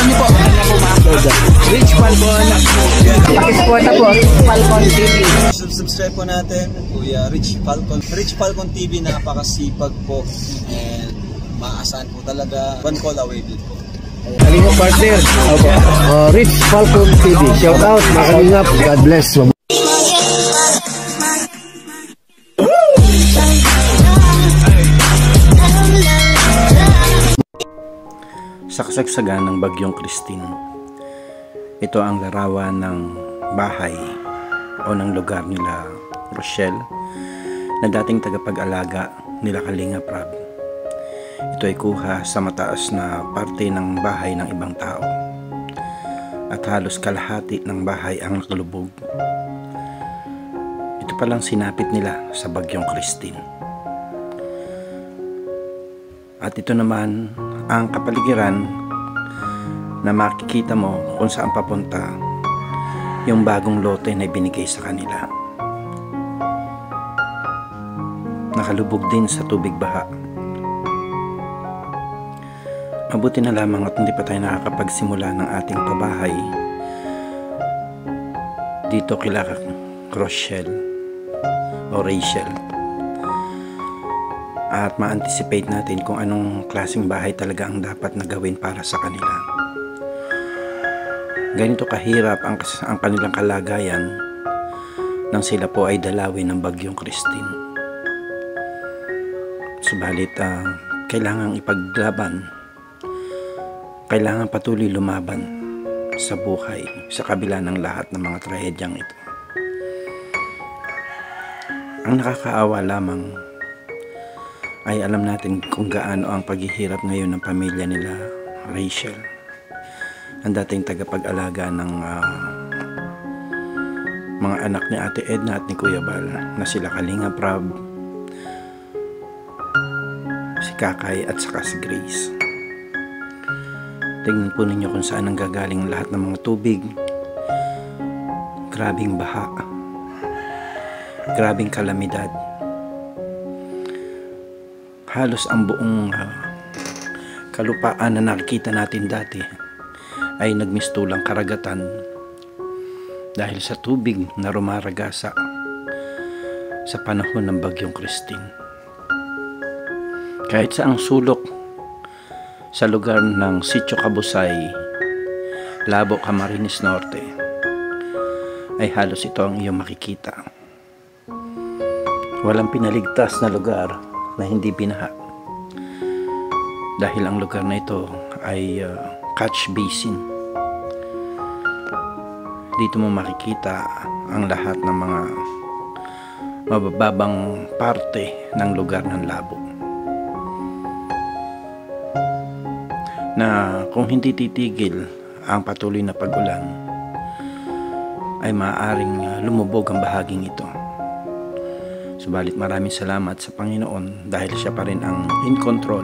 niyo po. Ano po ma-upload? Rich Falcon. Pakisuporta po. Rich Falcon TV. Subscribe po natin, Kuya Rich Falcon. Rich Falcon TV, napakasipag po. And maasahan po talaga. One call away din po. Kalingap partner. Okay. Rich Falcon TV. Shout out. Mga kalingap. God bless. Sa kasagsagan ng Bagyong Christine, ito ang larawan ng bahay o ng lugar nila Rochelle na dating tagapag-alaga nila Kalinga Prab. Ito ay kuha sa mataas na parte ng bahay ng ibang tao at halos kalahati ng bahay ang nakalubog. Ito palang sinapit nila sa Bagyong Christine. At ito naman ang kapaligiran na makikita mo kung saan papunta yung bagong lote na ibinigay sa kanila. Nakalubog din sa tubig baha. Mabuti na lamang at hindi pa tayo nakakapagsimula ng ating pabahay dito kila Rochelle o Rachel, at ma-anticipate natin kung anong klaseng bahay talaga ang dapat na gawin para sa kanila. Ganito kahirap ang kanilang kalagayan nang sila po ay dalawin ng Bagyong Christine. Subalit kailangang ipaglaban, kailangan patuloy lumaban sa buhay sa kabila ng lahat ng mga trahedyang ito. Ang nakakaawa lamang ay alam natin kung gaano ang paghihirap ngayon ng pamilya nila Rachel, ang dating tagapag-alaga ng mga anak ni Ate Edna at ni Kuya Bal na sila Kalinga Prab, si Kakay at saka si Grace. Tingnan po ninyo kung saan ang gagaling lahat ng mga tubig. Grabing baha, grabing kalamidad. Halos ang buong kalupaan na nakikita natin dati ay nagmistulang karagatan dahil sa tubig na rumaragasa sa panahon ng Bagyong Christine. Kahit sa ang sulok sa lugar ng Sitio Kabusay, Labo, Camarines Norte, ay halos ito ang iyong makikita. Walang pinaligtas na lugar na hindi binaha dahil ang lugar na ito ay catch basin. Dito mo makikita ang lahat ng mga mabababang parte ng lugar ng Labo na kung hindi titigil ang patuloy na pag-ulan ay maaaring lumubog ang bahaging ito. Subalit maraming salamat sa Panginoon dahil siya pa rin ang in control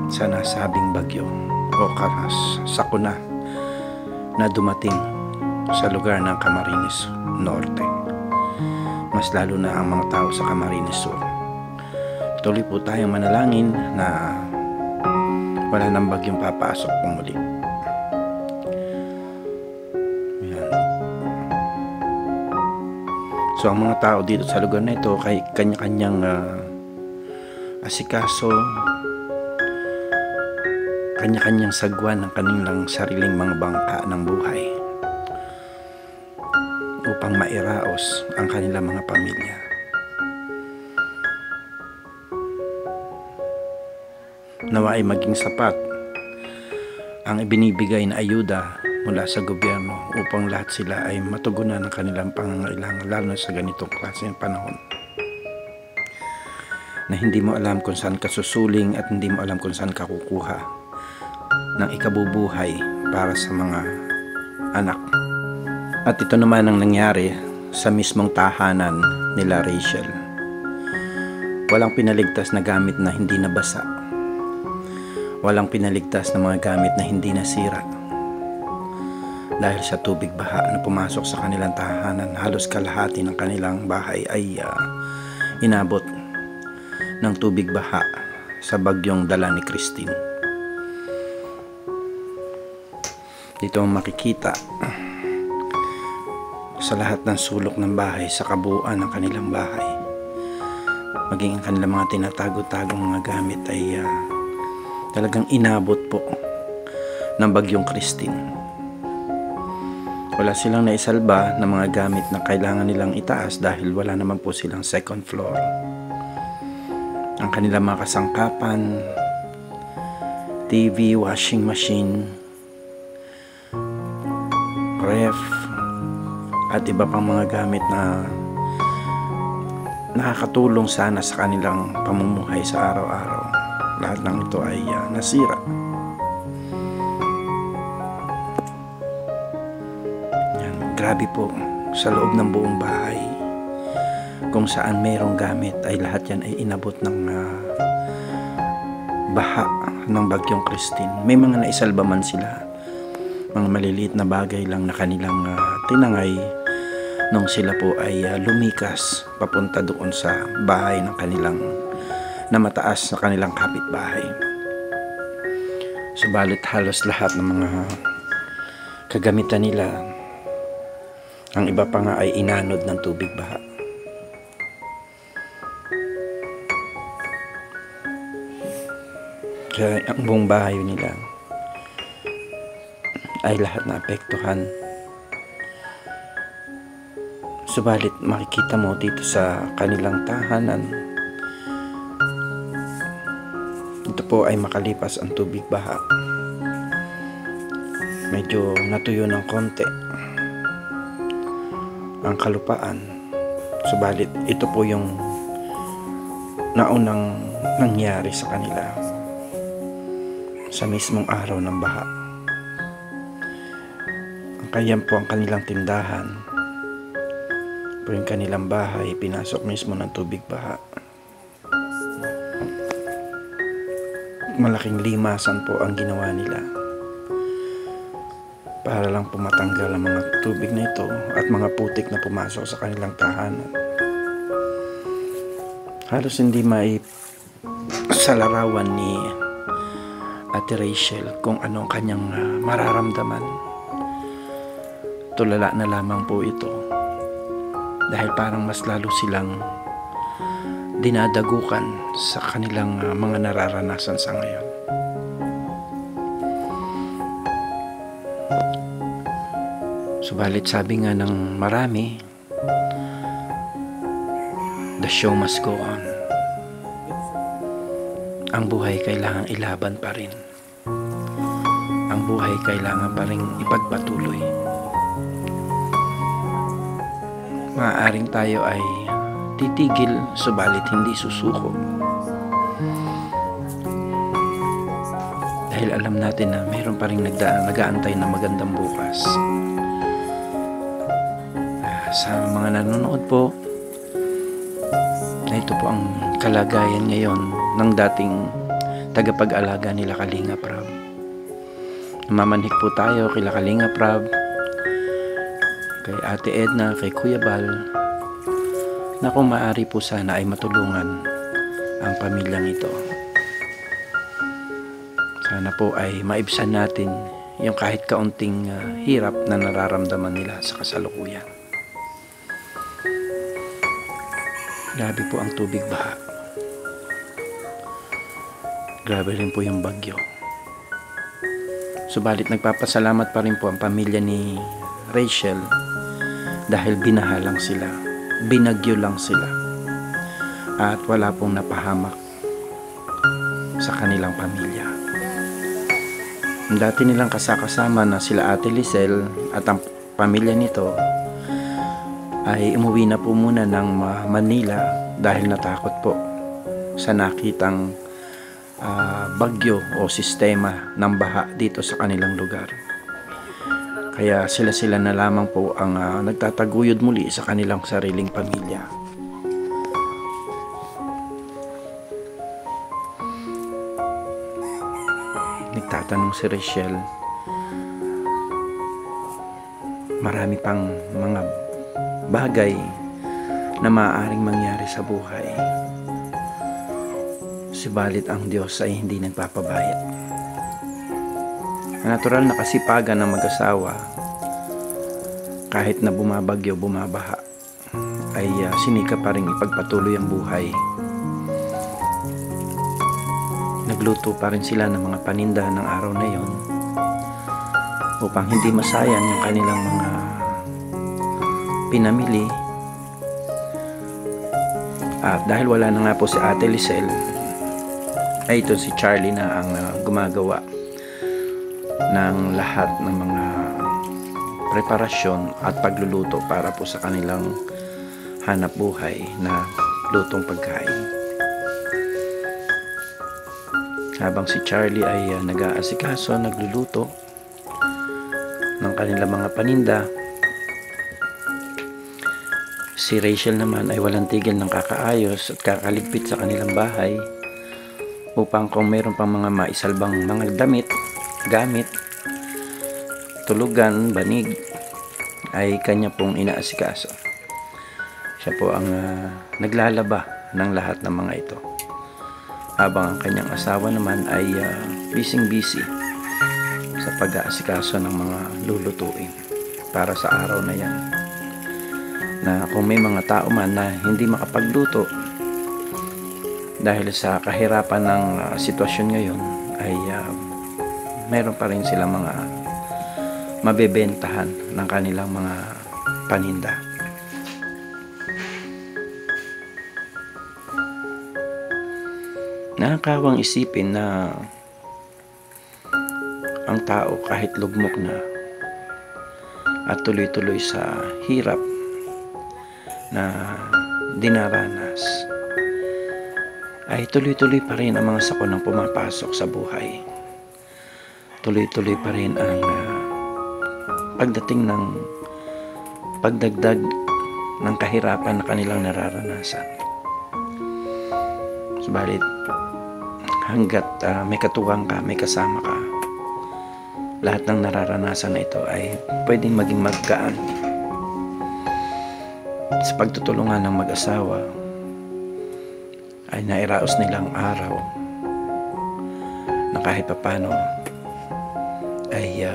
sa nasabing bagyo o sakuna na dumating sa lugar ng Camarines Norte. Mas lalo na ang mga tao sa Camarines Sur. Tuloy po tayong manalangin na wala nang bagyong papasok pong muli. So ang mga tao dito sa lugar na ito kay kanya-kanyang asikaso, kanya-kanyang sagwa ng kanilang sariling mga bangka ng buhay upang mairaos ang kanilang mga pamilya. Nawa ay maging sapat ang ibinibigay na ayuda mula sa gobyerno upang lahat sila ay matugunan ng kanilang pangangailangan, lalo na sa ganitong klase ng panahon na hindi mo alam kung saan ka susuling at hindi mo alam kung saan ka kukuha ng ikabubuhay para sa mga anak. At ito naman ang nangyari sa mismong tahanan nila Rachel. Walang pinaligtas na gamit na hindi nabasa, walang pinaligtas na mga gamit na hindi nasira dahil sa tubig baha na pumasok sa kanilang tahanan. Halos kalahati ng kanilang bahay ay inabot ng tubig baha sa bagyong dala ni Christine. Dito ang makikita sa lahat ng sulok ng bahay, sa kabuuan ng kanilang bahay, maging ang kanilang mga tinatago-tagong mga gamit ay talagang inabot po ng bagyong Christine. Wala silang naisalba ng mga gamit na kailangan nilang itaas dahil wala naman po silang second floor. Ang kanilang mga kasangkapan, TV, washing machine, ref, at iba pang mga gamit na nakakatulong sana sa kanilang pamumuhay sa araw-araw. Lahat ng ito ay nasira. Yan, grabe po, sa loob ng buong bahay, kung saan mayroong gamit ay lahat yan ay inabot ng baha ng bagyong Christine. May mga naisalba man sila, mga maliliit na bagay lang na kanilang tinangay nung sila po ay lumikas papunta doon sa bahay ng kanilang na mataas na kanilang kapitbahay. Subalit halos lahat ng mga kagamitan nila, ang iba pa nga ay inanod ng tubig baha. Kaya ang buong bahay nila ay lahat na apektuhan. Subalit makikita mo dito sa kanilang tahanan, ito po ay makalipas ang tubig baha. Medyo natuyo ng konti ang kalupaan. Subalit ito po yung naunang nangyari sa kanila sa mismong araw ng baha. Kaya po ang kanilang tindahan, po yung kanilang bahay, pinasok mismo ng tubig baha. Malaking limasan po ang ginawa nila para lang pumatanggal ang mga tubig na ito at mga putik na pumasok sa kanilang tahanan. Halos hindi salarawan ni Ate Rachel kung anong kanyang mararamdaman. Tulala na lamang po ito dahil parang mas lalo silang dinadagukan sa kanilang mga nararanasan sa ngayon. Subalit sabi nga ng marami, the show must go on. Ang buhay kailangan ilaban pa rin. Ang buhay kailangan pa rin ipagpatuloy. Maaaring tayo ay titigil, subalit hindi susuko. Dahil alam natin na mayroon pa rin nag-aantay na magandang bukas. Sa mga nanonood po, na ito po ang kalagayan ngayon ng dating tagapag-alaga nila Kalingap Rab. Namamanhik po tayo kila Kalingap Rab, kay Ate Edna, kay Kuya Bal, na kung maaari po sana ay matulungan ang pamilyang ito. Sana po ay maibsan natin yung kahit kaunting hirap na nararamdaman nila sa kasalukuyan. Grabe po ang tubig baha. Grabe rin po yung bagyo. Subalit nagpapasalamat pa rin po ang pamilya ni Rachel dahil binaha lang sila, binagyo lang sila, at wala pong napahamak sa kanilang pamilya. Ang dati nilang kasakasama na sila Ate Lisel at ang pamilya nito ay umuwi na po muna ng Manila dahil natakot po sa nakitang bagyo o sistema ng baha dito sa kanilang lugar. Kaya sila na lamang po ang nagtataguyod muli sa kanilang sariling pamilya. Nagtatanong si Rachel, marami pang mga bagay na maaaring mangyari sa buhay. Subalit ang Diyos ay hindi nagpapabayat. natural na kasipagan ng mag-asawa, kahit na bumabagyo, bumabaha, ay sinikap pa rin ipagpatuloy ang buhay. Nagluto pa rin sila ng mga paninda ng araw na yon upang hindi masayang yung kanilang mga pinamili. At dahil wala na nga po si Ate Lisel, ay ito si Charlie na ang gumagawa ng lahat ng mga preparasyon at pagluluto para po sa kanilang hanap buhay na lutong pagkain. Habang si Charlie ay nag-aasikaso, nagluluto ng kanilang mga paninda, si Rachel naman ay walang tigil ng kakaayos at kakaligpit sa kanilang bahay upang kung mayroon pang mga maisalbang mga damit, gamit, tulugan, banig, ay kanya pong inaasikaso. Siya po ang naglalaba ng lahat ng mga ito, habang ang kanyang asawa naman ay busy sa pag-aasikaso ng mga lulutuin para sa araw na yan, na kung may mga tao man na hindi makapagluto dahil sa kahirapan ng sitwasyon ngayon, ay mayroon pa rin silang mga mabebentahan ng kanilang mga paninda. Nakakawang isipin na ang tao kahit lugmok na at tuloy-tuloy sa hirap na dinaranas, ay tuloy-tuloy pa rin ang mga sakonang pumapasok sa buhay. Tuloy-tuloy pa rin ang pagdating ng pagdagdag ng kahirapan na kanilang nararanasan. Subalit, hanggat may katuwang ka, may kasama ka, lahat ng nararanasan na ito ay pwedeng maging maggaan. Sa pagtutulungan ng mag-asawa, ay nairaos nilang araw na kahit papano ay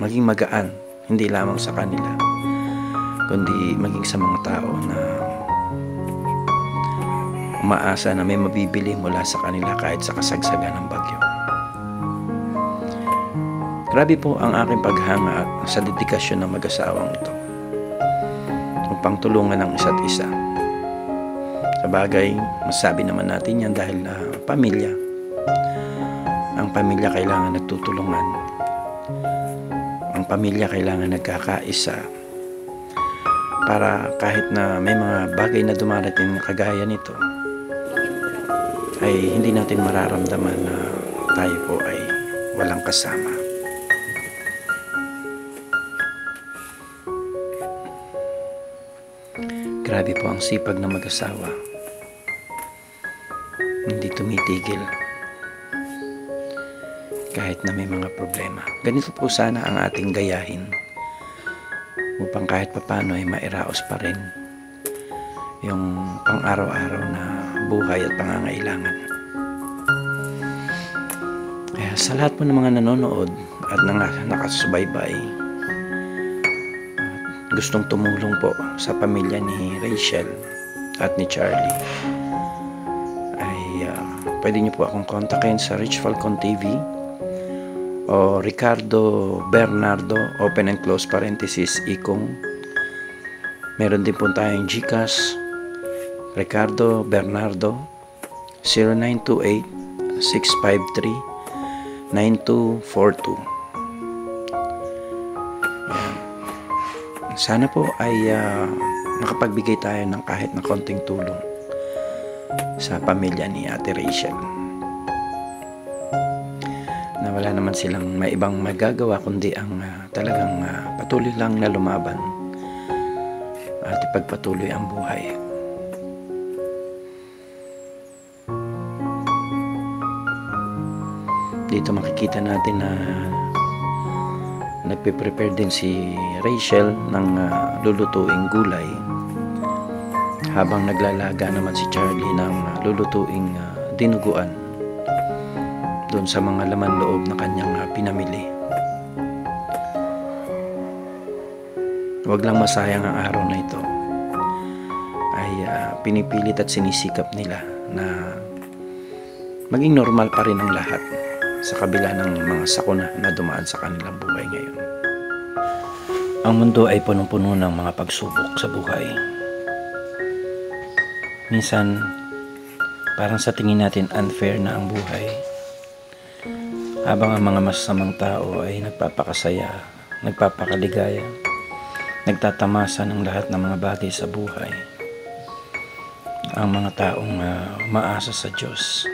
maging magaan, hindi lamang sa kanila, kundi maging sa mga tao na umaasa na may mabibili mula sa kanila kahit sa kasagsagan ng bagyo. Grabe po ang aking paghanga sa dedikasyon ng mag-asawang ito upang tulungan ang isa't isa. Sa bagay, masabi naman natin yan dahil pamilya. Ang pamilya kailangan nagtutulungan. Ang pamilya kailangan nagkakaisa para kahit na may mga bagay na dumarating na kagaya nito, ay hindi natin mararamdaman na tayo po ay walang kasama. Grabe po ang sipag ng mag-asawa. Hindi tumitigil kahit na may mga problema. Ganito po sana ang ating gayahin upang kahit papano ay mairaos pa rin yung pang-araw-araw na buhay at pangangailangan. Kaya sa lahat po ng mga nanonood at nakasubaybay, gustong tumulong po sa pamilya ni Rachel at ni Charlie, ay pwede niyo po akong kontakin sa Rich Falcon TV o Ricardo Bernardo open and close parenthesis Ikong. Meron din po tayong GCash, Ricardo Bernardo 0928-653-9242. Sana po ay makapagbigay tayo ng kahit na konting tulong sa pamilya ni Ate Rachel, na wala naman silang may ibang magagawa kundi ang talagang patuloy lang na lumaban at ipagpatuloy ang buhay. Dito makikita natin na nagpe-prepare din si Rachel ng lulutuing gulay, habang naglalaga naman si Charlie ng lulutuing dinuguan doon sa mga laman loob na kanyang pinamili. Huwag lang masayang ang araw na ito. Ay pinipilit at sinisikap nila na maging normal pa rin ang lahat sa kabila ng mga sakuna na dumaan sa kanilang buhay ngayon. Ang mundo ay punong-puno ng mga pagsubok sa buhay. Minsan, parang sa tingin natin unfair na ang buhay. Habang ang mga masasamang tao ay nagpapakasaya, nagpapakaligaya, nagtatamasa ng lahat ng mga bagay sa buhay. Ang mga taong umaasa sa Diyos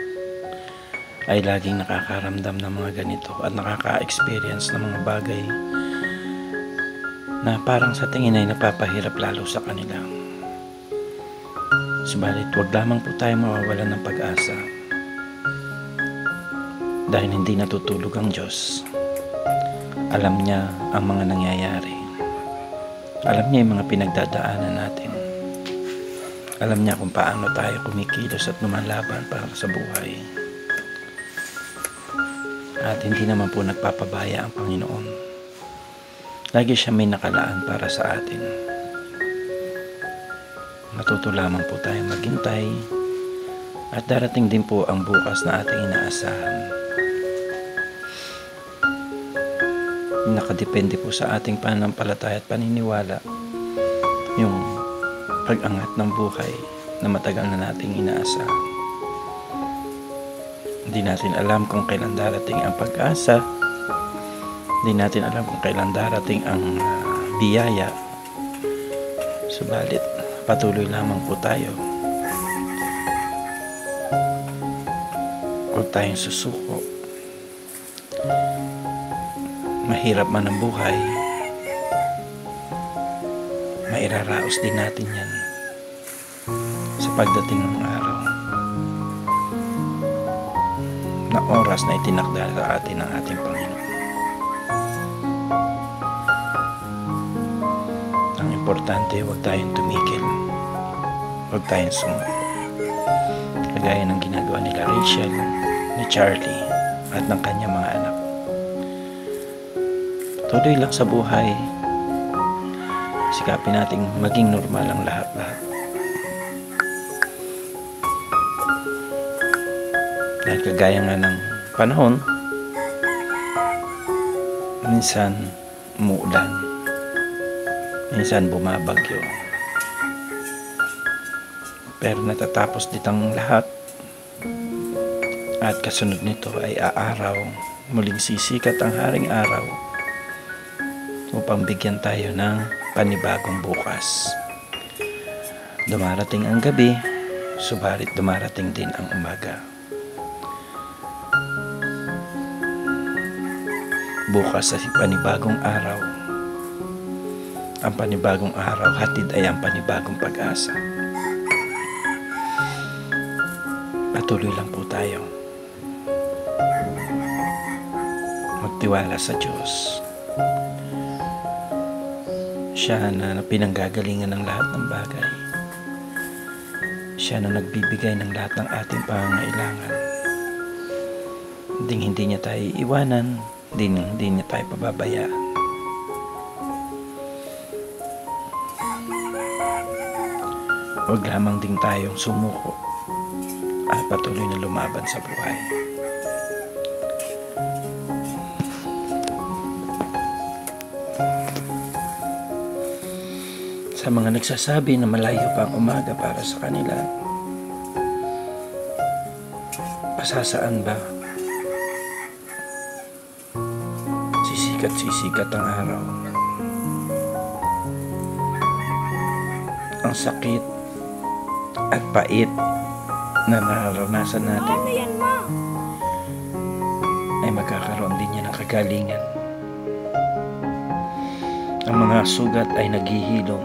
ay laging nakakaramdam ng mga ganito at nakaka-experience ng mga bagay na parang sa tingin ay napapahirap lalo sa kanila. Subalit huwag lamang po tayo mawawalan ng pag-asa dahil hindi natutulog ang Diyos. Alam niya ang mga nangyayari. Alam niya yung mga pinagdadaanan natin. Alam niya kung paano tayo kumikilos at lumalaban para sa buhay. At hindi naman po nagpapabaya ang Panginoon. Lagi siya may nakalaan para sa atin. Matuto lamang po tayo maghintay at darating din po ang bukas na ating inaasahan. Nakadepende po sa ating pananampalataya at paniniwala yung pag-angat ng buhay na matagal na nating inaasahan. Hindi natin alam kung kailan darating ang pag-asa. Hindi natin alam kung kailan darating ang biyaya. Subalit, patuloy lamang po tayo. Huwag tayong susuko. Mahirap man ang buhay, mairaraos din natin yan sa pagdating ng araw na oras na itinakda sa atin ng ating Panginoon. Ang importante, huwag tayong tumigil, huwag tayong sumuko, kagaya ng ginagawa nila Rachel, ni Charlie at ng kanyang mga anak. Tuloy lang sa buhay. Sikapin nating maging normal ang lahat-lahat. Dahil kagaya nga ng panahon, minsan umuulan, minsan bumabagyo. Pero natatapos ditang lahat at kasunod nito ay aaraw, muling sisikat ang haring araw upang bigyan tayo ng panibagong bukas. Dumarating ang gabi, subalit dumarating din ang umaga. Bukas ay panibagong araw. Ang panibagong araw, hatid ay ang panibagong pag-asa. Patuloy lang po tayo. Magtiwala sa Diyos. Siya na pinanggagalingan ng lahat ng bagay. Siya na nagbibigay ng lahat ng ating pangangailangan. Hindi niya tayo iwanan, hindi niya tayo pababayaan. Huwag lamang din tayong sumuko at patuloy na lumaban sa buhay. Sa mga nagsasabi na malayo pa ang umaga para sa kanila, pasasaan ba? Sisikat ang araw. Ang sakit at pait na nararanasan natin ay magkakaroon din niya ng kagalingan. Ang mga sugat ay naghihilom.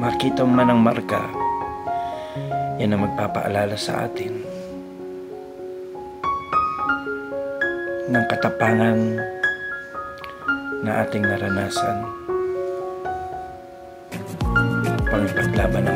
Makita man ang marka, yan ang magpapaalala sa atin ng katapangan na ating naranasan upang ipaglaban